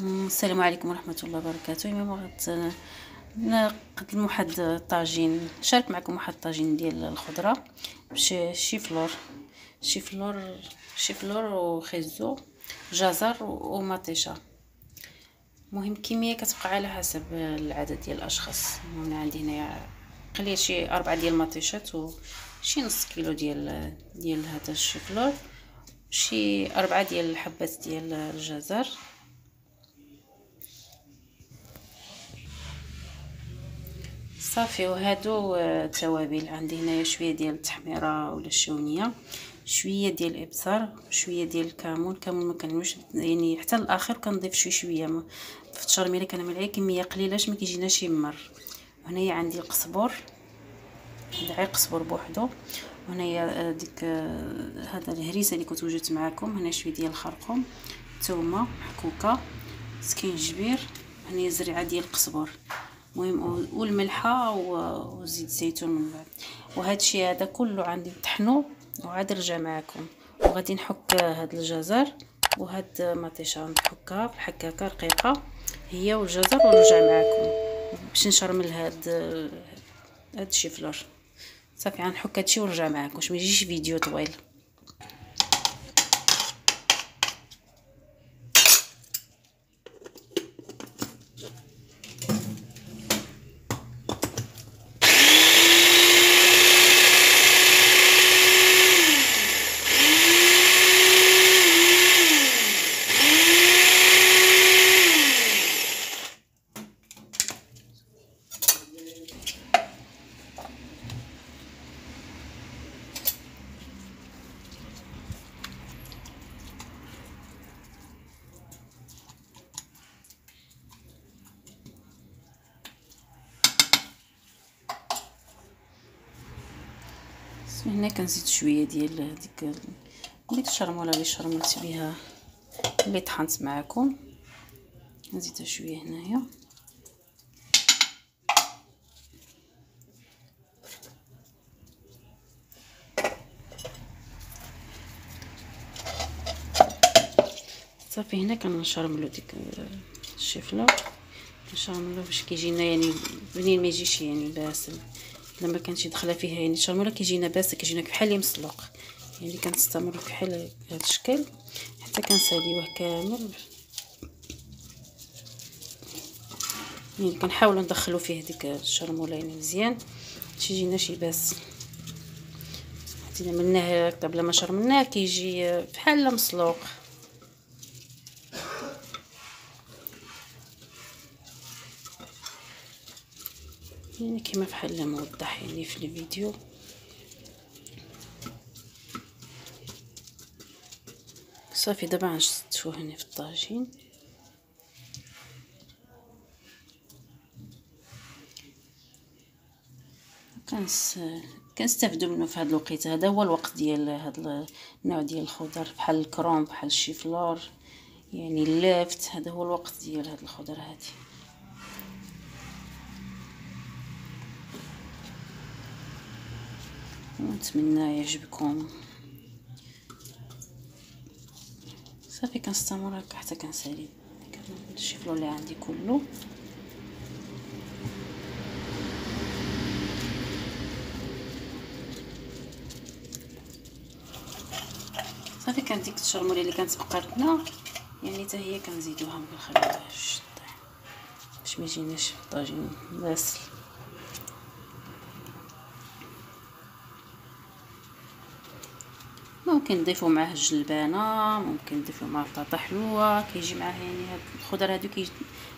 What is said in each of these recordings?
السلام عليكم ورحمة الله وبركاته. اليوم بغيت نقدم واحد الطاجين، نشارك معكم واحد الطاجين ديال الخضرة بشيفلور. شيفلور وخيزو، جزر ومطيشة. مهم الكمية كتبقى على حسب العدد ديال الاشخاص. انا عندي هنايا قليل شي 4 ديال المطيشات وشي نص كيلو ديال هذا الشيفلور، شي 4 ديال الحبات ديال الجزر، صافي. وهادو التوابل عندي هنايا شويه ديال التحميره ولا الشونيه، شويه ديال الابصار، شويه ديال الكمون. ما كنمش يعني حتى الاخر كنضيف شويه في التشرميره كنعمل عليه كميه قليله باش ما كيجيناش يمر. وهنايا عندي القزبر، هذا غير قزبر بوحدو. وهنايا ديك هذا الهريسه اللي كنت وجدت معكم. هنا شويه ديال الخرقوم، ثومه محكوكه، سكينجبير، هنايا زريعه ديال القزبر، المهم والملحه وزيت الزيتون من بعد. وهذا الشيء هذا كله عندي طحنو وعاد نرجع معكم. وغادي نحك هاد الجزر وهاد مطيشه، نحكها بالحكاكه رقيقه هي والجزر، ونرجع معكم باش نشرمل هاد الشيفلور. صافي غنحك هادشي ونرجع معكم باش ما يجيش فيديو طويل. هنا كنزيد شويه ديال ديك الشرموله اللي شرملت بها اللي طحنت معكم، نزيدها شويه هنايا. صافي هنا كنشرملو ديك الشيفلور، كنشرملو باش كيجينا يعني بنين ما يجيش يعني باسل. لما كانت داخله فيها يعني الشرموله كيجينا باسل، كيجينا كحل اللي مسلوق، يعني كنستمر كحل هذا الشكل حتى كنساليوه كامل. يعني كنحاولوا ندخلوا فيه ديك الشرموله يعني مزيان باش يجينا شي باسل. حتى عملناه هكا بلا ما شرملناه كيجي بحال مسلوق. يعني كما بحال موضح يعني في الفيديو. صافي دابا غنشتوه هنا في الطاجين. كنستافدوا منه في هذا الوقت. هذا هو الوقت ديال هذا النوع ديال الخضر بحال الكروم بحال الشيفلور، يعني اللافت. هذا هو الوقت ديال هذه الخضر هذه. نتمنى يعجبكم. صافي كنستمر هكا حتى كنسالي الشيفلور اللي عندي كله. صافي كانت ديك الشرموله اللي كانت بقاتنا يعني حتى هي كنزيدوها، ما كنخليوهاش باش ما يجيناش الطاجين باسل. ممكن نضيفوا معاه الجلبانه، ممكن نضيفوا معاه بطاطا حلوه، كيجي معاه يعني هاد الخضر هادو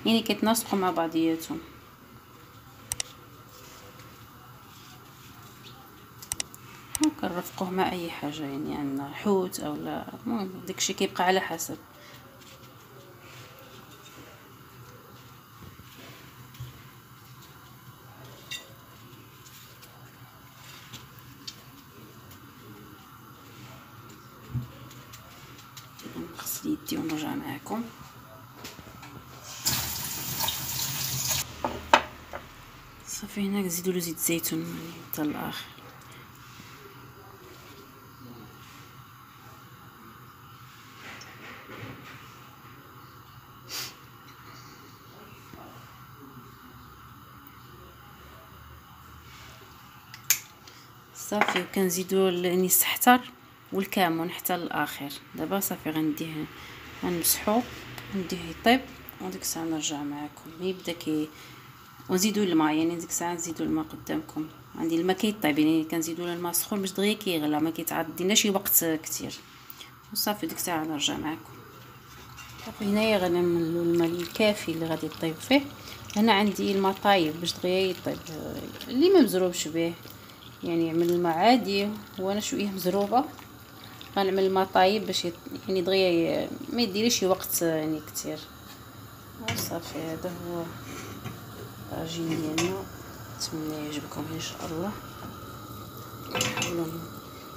يعني كيتناسقوا مع بعضياتهم. كنرفقوه مع اي حاجه، يعني عندنا حوت او لا، المهم داكشي كيبقى على حسب. نغسل يدي ونرجع معكم. صافي هنا نزيدوا له زيت الزيتون حتى الاخر. صافي. وكنزيدو الانيس حتر والكمون حتى الاخر. دابا صافي غنديه غنمسحو نديه يطيب، وديك الساعه نرجع معكم. يبدا ونزيدو الماء، يعني ديك الساعه نزيدو الماء قدامكم. عندي الماء كيطيب، يعني كنزيدو الماء سخون باش دغيا كيغلى، ما كيتعديناش شي وقت كتير. وصافي ديك الساعه نرجع معكم. صافي هنايا غنعملو الماء الكافي اللي غادي يطيب فيه. هنا عندي الماء طايب باش دغيا يطيب، اللي ما مزروبش به يعني يعمل الماء عادي، وانا شويه مزروبه غنعمل الماء طايب باش يعني دغيا ما يديريش وقت يعني كتير. وصافي هذا هو الطاجين ديالنا. نتمنى يعجبكم ان شاء الله. نحاولوا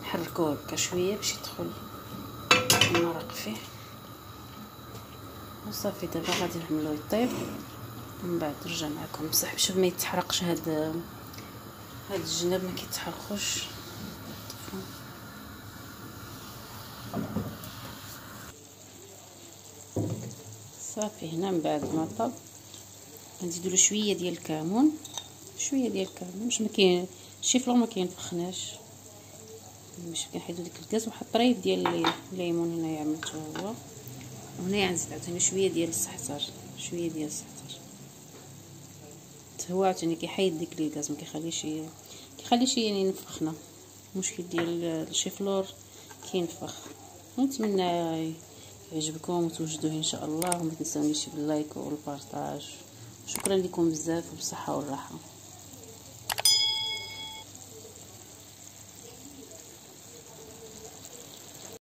نحركوه هكا شويه باش يدخل المرق فيه. وصافي دابا غادي نعملو يطيب ومن بعد نرجع معكم. بصح باش ما يتحرقش هاد الجناب، ما كيتحرقوش. صافي هنا من بعد ما طاب غنزيدو له شويه ديال الكمون، شويه ديال الكمون باش ما كاين شي فلور ما كينفخناش، باش كنحيدو ديك الكاس. واحد الطريف ديال الليمون هنايا عملته هو. وهنايا غنزيد عاوتاني شويه ديال الزعتر، شويه ديال الزعتر. هو عاوتاني كيحيد ديك الكاس، ما كيخليش يعني ينفخنا. المشكل ديال شي فلور كينفخ. ونتمنى يعجبكم وتوجدوه ان شاء الله. وما تنسونيش باللايك والبارطاج. شكرا لكم بزاف، وبالصحه والراحه.